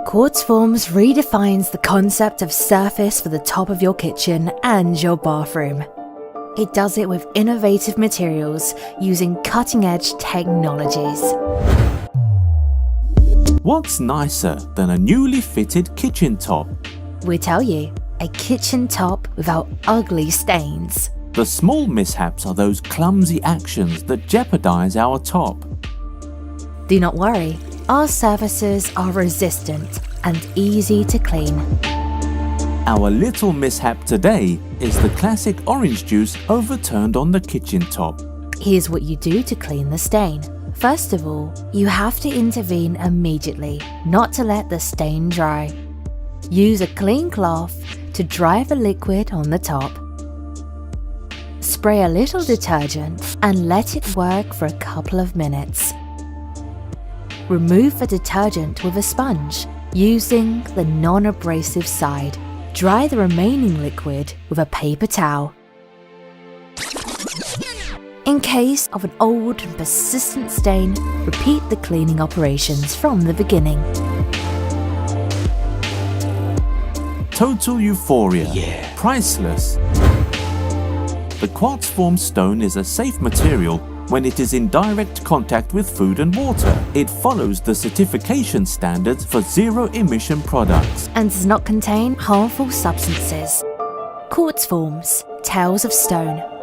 Quartzforms redefines the concept of surface for the top of your kitchen and your bathroom. It does it with innovative materials using cutting-edge technologies. What's nicer than a newly fitted kitchen top? We tell you, a kitchen top without ugly stains. The small mishaps are those clumsy actions that jeopardize our top. Do not worry, our surfaces are resistant and easy to clean. Our little mishap today is the classic orange juice overturned on the kitchen top. Here's what you do to clean the stain. First of all, you have to intervene immediately, not to let the stain dry. Use a clean cloth to dry the liquid on the top. Spray a little detergent and let it work for a couple of minutes. Remove the detergent with a sponge, using the non-abrasive side. Dry the remaining liquid with a paper towel. In case of an old and persistent stain, repeat the cleaning operations from the beginning. Total euphoria. Priceless. The Quartzforms stone is a safe material when it is in direct contact with food and water. It follows the certification standards for zero-emission products and does not contain harmful substances. Quartzforms, Tales of Stone.